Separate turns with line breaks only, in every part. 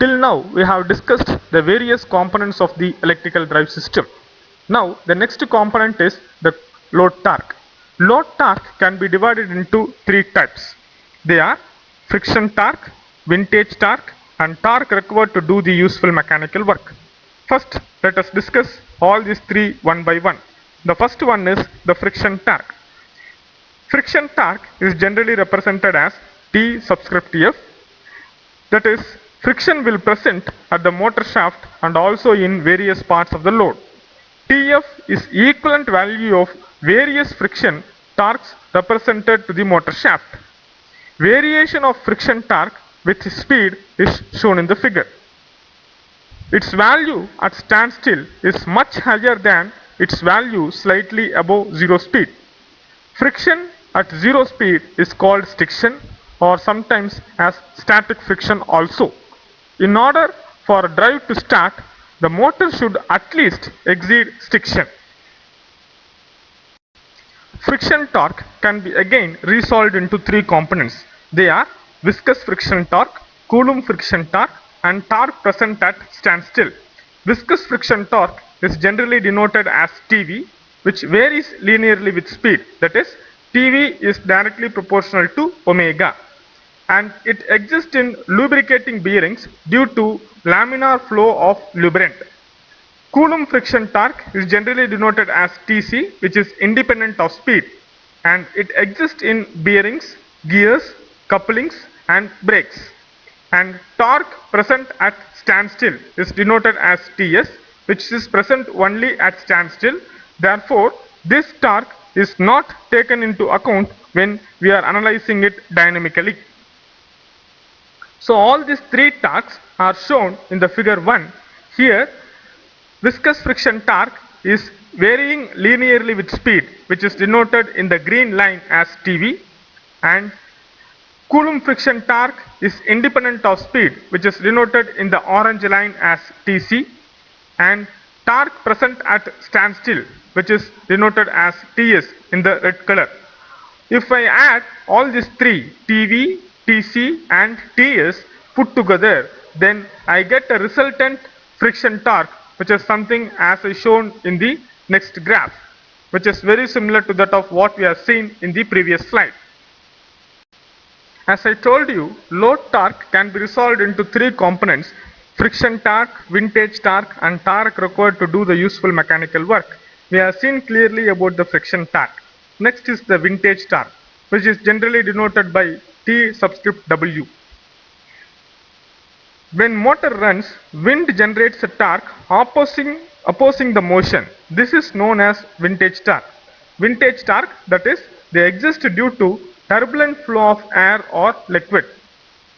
Till now we have discussed the various components of the electrical drive system. Now the next component is the load torque. Load torque can be divided into three types. They are friction torque, vintage torque and torque required to do the useful mechanical work. First, let us discuss all these three one by one. The first one is the friction torque. Friction torque is generally represented as T subscript F. That is, friction will present at the motor shaft and also in various parts of the load. Tf is equivalent value of various friction torques represented to the motor shaft. Variation of friction torque with speed is shown in the figure. Its value at standstill is much higher than its value slightly above zero speed. Friction at zero speed is called stiction or sometimes as static friction also. In order for a drive to start, the motor should at least exceed stiction. Friction torque can be again resolved into three components. They are viscous friction torque, Coulomb friction torque and torque present at standstill. Viscous friction torque is generally denoted as Tv, which varies linearly with speed. That is, Tv is directly proportional to omega, and it exists in lubricating bearings due to laminar flow of lubricant. Coulomb friction torque is generally denoted as Tc, which is independent of speed, and it exists in bearings, gears, couplings and brakes. And torque present at standstill is denoted as Ts, which is present only at standstill. Therefore, this torque is not taken into account when we are analyzing it dynamically. So all these three torques are shown in the figure 1. Here, viscous friction torque is varying linearly with speed, which is denoted in the green line as Tv, and Coulomb friction torque is independent of speed, which is denoted in the orange line as Tc, and torque present at standstill, which is denoted as Ts in the red color. If I add all these three, Tv, Tc and Ts put together, then I get a resultant friction torque, which is something as is shown in the next graph, which is very similar to that of what we have seen in the previous slide. As I told you, load torque can be resolved into three components: friction torque, vintage torque and torque required to do the useful mechanical work. We have seen clearly about the friction torque. Next is the vintage torque, which is generally denoted by T subscript W. When motor runs, wind generates a torque opposing the motion. This is known as vintage torque. Vintage torque, that is, they exist due to turbulent flow of air or liquid.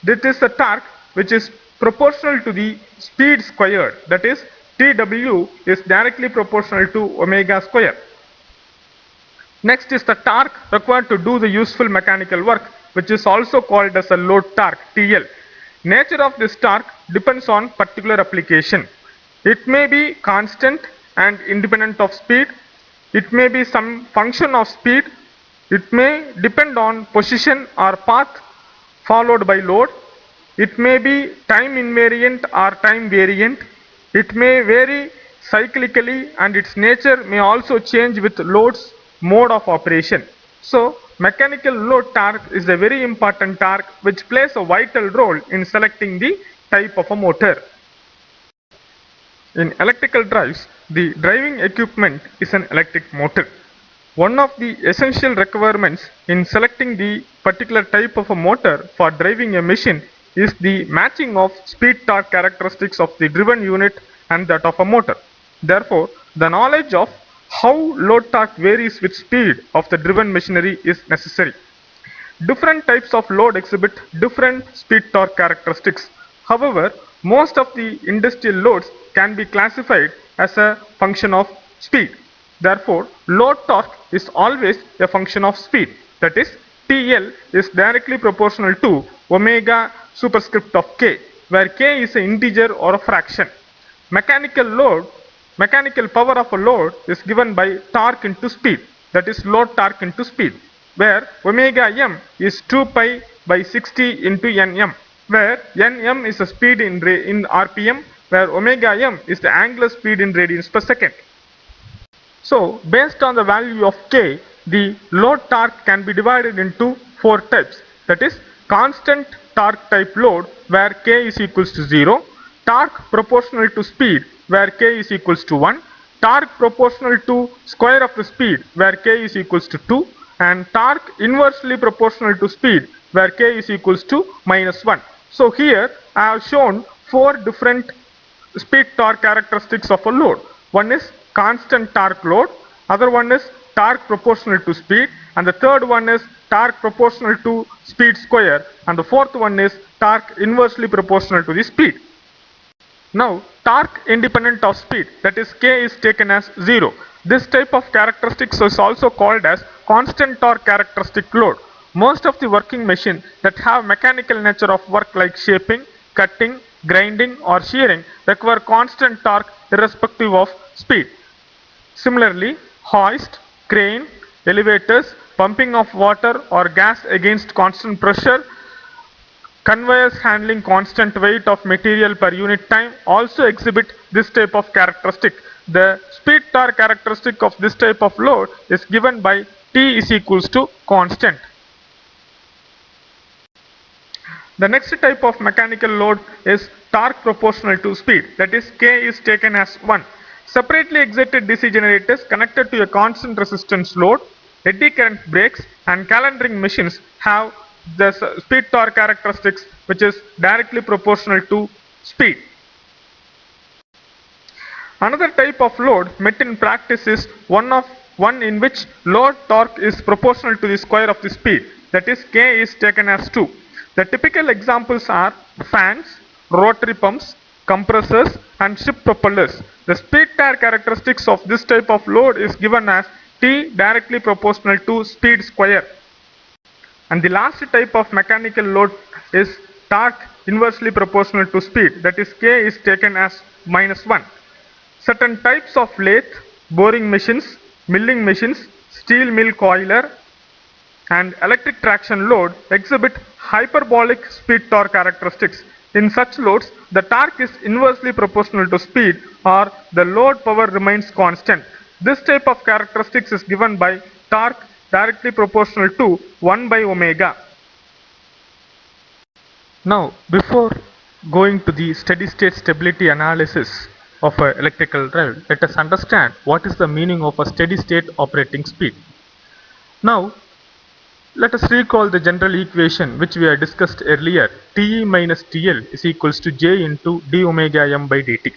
This is a torque which is proportional to the speed squared. That is, Tw is directly proportional to omega square. Next is the torque required to do the useful mechanical work, which is also called as a load torque, TL. Nature of this torque depends on particular application. It may be constant and independent of speed. It may be some function of speed. It may depend on position or path followed by load. It may be time invariant or time variant. It may vary cyclically, and its nature may also change with load's mode of operation. So, mechanical load torque is a very important torque which plays a vital role in selecting the type of a motor. In electrical drives, the driving equipment is an electric motor. One of the essential requirements in selecting the particular type of a motor for driving a machine is the matching of speed torque characteristics of the driven unit and that of a motor. Therefore, the knowledge of how load torque varies with speed of the driven machinery is necessary. Different types of load exhibit different speed torque characteristics. However, most of the industrial loads can be classified as a function of speed. Therefore, load torque is always a function of speed. That is, TL is directly proportional to omega superscript of k, where k is an integer or a fraction. Mechanical power of a load is given by torque into speed, that is load torque into speed, where omega m is 2 pi by 60 into nm, where Nm is the speed in rpm, where omega m is the angular speed in radians per second. So based on the value of k, the load torque can be divided into four types, that is constant torque type load where k is equals to 0, torque proportional to speed where k is equals to 1, torque proportional to square of the speed where k is equals to 2, and torque inversely proportional to speed where k is equals to minus 1. So here I have shown four different speed torque characteristics of a load. One is constant torque load, other one is torque proportional to speed, and the third one is torque proportional to speed square, and the fourth one is torque inversely proportional to the speed. Now torque independent of speed, that is k is taken as 0. This type of characteristics is also called as constant torque characteristic load. Most of the working machines that have mechanical nature of work like shaping, cutting, grinding or shearing require constant torque irrespective of speed. Similarly, hoist, crane, elevators, pumping of water or gas against constant pressure, conveyors handling constant weight of material per unit time also exhibit this type of characteristic. The speed torque characteristic of this type of load is given by T is equals to constant. The next type of mechanical load is torque proportional to speed, that is K is taken as 1. Separately excited DC generators connected to a constant resistance load, eddy current brakes and calendering machines have the speed torque characteristics which is directly proportional to speed. Another type of load met in practice is one in which load torque is proportional to the square of the speed, that is K is taken as 2. The typical examples are fans, rotary pumps, compressors and ship propellers. The speed torque characteristics of this type of load is given as T directly proportional to speed square. And the last type of mechanical load is torque inversely proportional to speed, that is K is taken as minus 1. Certain types of lathe, boring machines, milling machines, steel mill coiler and electric traction load exhibit hyperbolic speed torque characteristics. In such loads, the torque is inversely proportional to speed or the load power remains constant. This type of characteristics is given by torque directly proportional to 1 by omega. Now, before going to the steady state stability analysis of an electrical drive, let us understand what is the meaning of a steady state operating speed. Now, let us recall the general equation which we have discussed earlier. Te minus TL is equals to J into d omega m by dt,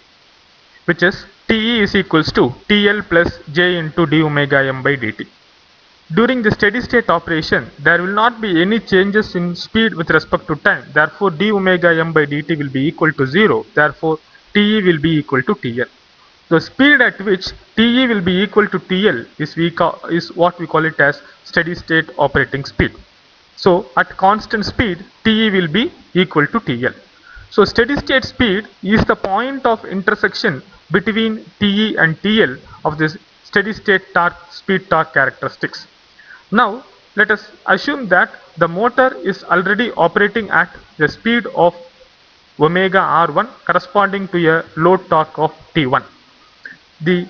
which is Te is equals to TL plus J into d omega m by dt. During the steady state operation, there will not be any changes in speed with respect to time. Therefore, d omega m by dt will be equal to 0. Therefore, Te will be equal to TL. The speed at which Te will be equal to TL is what we call it as steady state operating speed. So at constant speed, Te will be equal to TL. So steady state speed is the point of intersection between Te and TL of this steady state speed torque characteristics. Now let us assume that the motor is already operating at the speed of omega R1 corresponding to a load torque of T1. The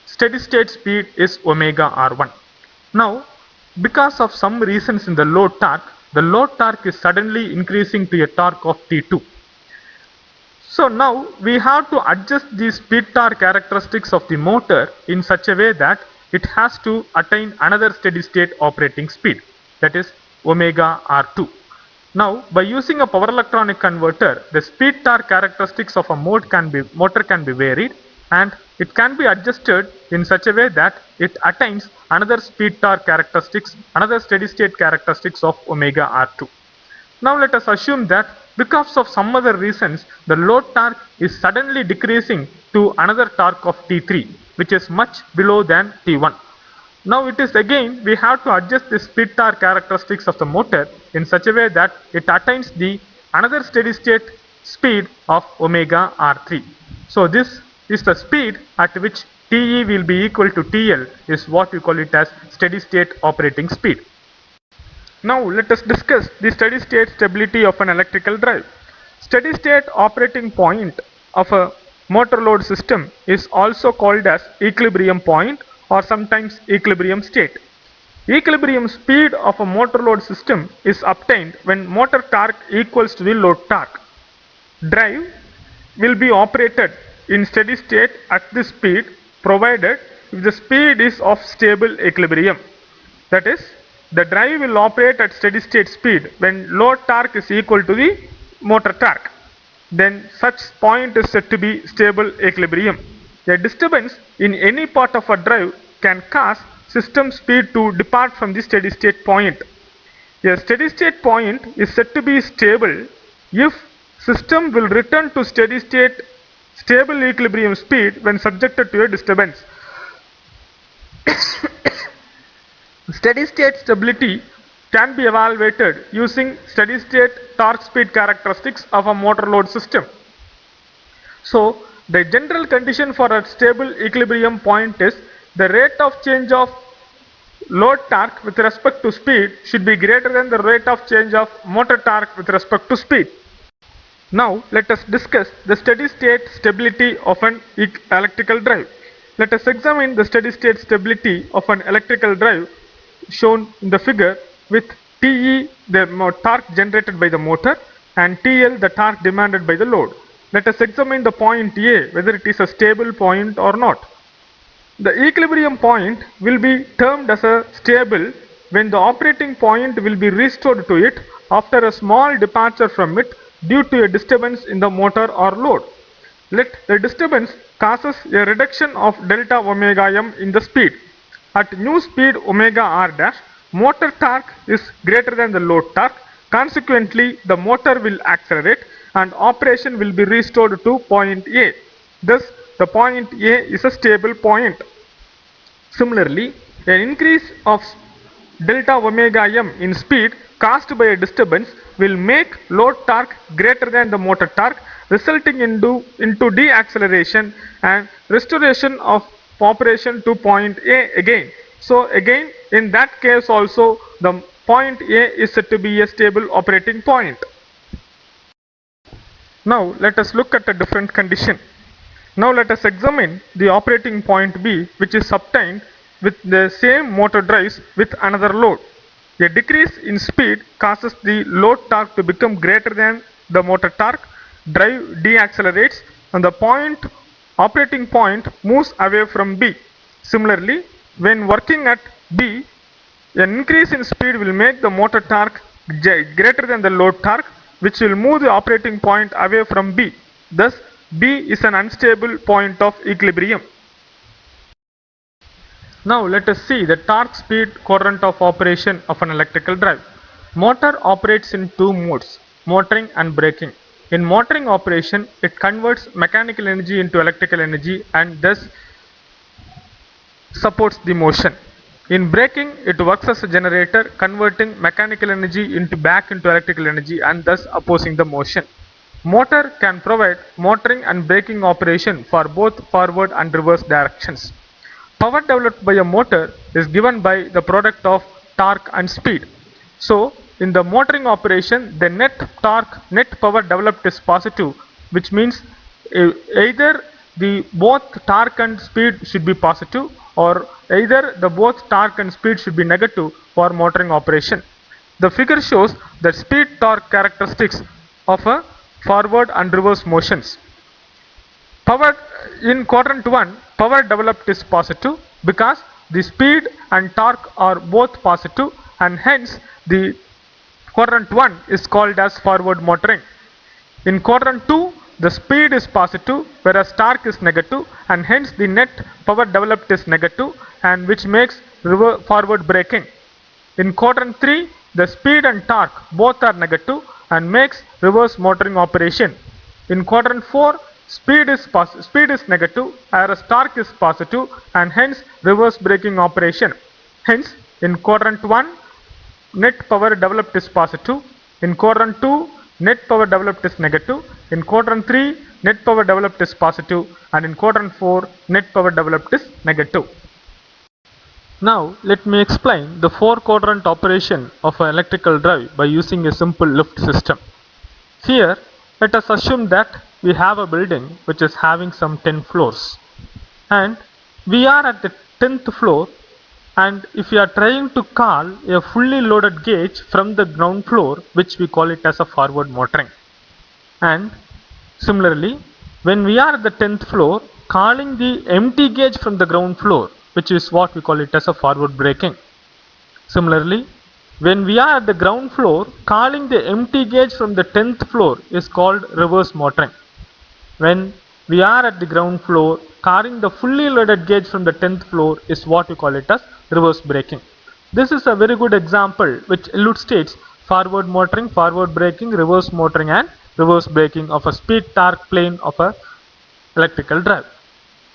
steady state speed is omega R1. Now, because of some reasons in the load torque is suddenly increasing to a torque of T2. So now we have to adjust the speed torque characteristics of the motor in such a way that it has to attain another steady state operating speed, that is omega R2. Now, by using a power electronic converter, the speed torque characteristics of a motor can be varied and it can be adjusted in such a way that it attains another speed torque characteristics, another steady state characteristics of omega R2. Now let us assume that because of some other reasons, the load torque is suddenly decreasing to another torque of T3, which is much below than T1. Now it is again, we have to adjust the speed torque characteristics of the motor in such a way that it attains the another steady state speed of omega R3. So this is the speed at which Te will be equal to TL is what we call it as steady state operating speed. Now let us discuss the steady state stability of an electrical drive. Steady state operating point of a motor load system is also called as equilibrium point or sometimes equilibrium state. Equilibrium speed of a motor load system is obtained when motor torque equals to the load torque. Drive will be operated in steady state at this speed provided if the speed is of stable equilibrium. That is, the drive will operate at steady state speed when load torque is equal to the motor torque. Then such point is said to be stable equilibrium. A disturbance in any part of a drive can cause system speed to depart from the steady state point. A steady state point is said to be stable if system will return to steady state stable equilibrium speed when subjected to a disturbance. Steady state stability can be evaluated using steady state torque speed characteristics of a motor load system. So the general condition for a stable equilibrium point is the rate of change of load torque with respect to speed should be greater than the rate of change of motor torque with respect to speed. Now let us discuss the steady state stability of an electrical drive. Let us examine the steady state stability of an electrical drive shown in the figure with Te the torque generated by the motor and Tl the torque demanded by the load. Let us examine the point A whether it is a stable point or not. The equilibrium point will be termed as a stable when the operating point will be restored to it after a small departure from it due to a disturbance in the motor or load. Let the disturbance causes a reduction of delta omega m in the speed. At new speed omega r dash, motor torque is greater than the load torque. Consequently, the motor will accelerate and operation will be restored to point A. Thus, the point A is a stable point. Similarly, an increase of delta omega m in speed caused by a disturbance will make load torque greater than the motor torque, resulting into deceleration and restoration of operation to point A again. So again in that case also the point A is said to be a stable operating point. Now let us look at a different condition. Now let us examine the operating point B which is obtained with the same motor drives with another load. A decrease in speed causes the load torque to become greater than the motor torque, drive deaccelerates and the operating point moves away from B. Similarly, when working at B, an increase in speed will make the motor torque greater than the load torque, which will move the operating point away from B. Thus, B is an unstable point of equilibrium. Now let us see the torque speed quadrant of operation of an electrical drive. Motor operates in two modes, motoring and braking. In motoring operation, it converts mechanical energy into electrical energy and thus supports the motion. In braking, it works as a generator, converting mechanical energy back into electrical energy and thus opposing the motion. Motor can provide motoring and braking operation for both forward and reverse directions. Power developed by a motor is given by the product of torque and speed. So, in the motoring operation, the net power developed is positive, which means either both torque and speed should be positive or either both torque and speed should be negative for motoring operation. The figure shows the speed torque characteristics of a forward and reverse motions. Power in quadrant 1, power developed is positive because the speed and torque are both positive and hence the quadrant 1 is called as forward motoring. In quadrant 2, the speed is positive whereas torque is negative and hence the net power developed is negative and which makes forward braking. In quadrant 3, the speed and torque both are negative and makes reverse motoring operation. In quadrant 4, speed is negative whereas torque is positive and hence reverse braking operation. Hence in quadrant 1, net power developed is positive. In quadrant 2, net power developed is negative. In quadrant 3, net power developed is positive and in quadrant 4, net power developed is negative. Now let me explain the 4-quadrant operation of an electrical drive by using a simple lift system. Here Let us assume that we have a building which is having some 10 floors, and we are at the 10th floor, and if we are trying to call a fully loaded gauge from the ground floor, which we call it as a forward motoring. And similarly, when we are at the 10th floor, calling the empty gauge from the ground floor, which is what we call it as a forward braking. Similarly, when we are at the ground floor, calling the empty gauge from the 10th floor is called reverse motoring. When we are at the ground floor, calling the fully loaded gauge from the 10th floor is what we call it as reverse braking. This is a very good example which illustrates forward motoring, forward braking, reverse motoring and reverse braking of a speed torque plane of a electrical drive.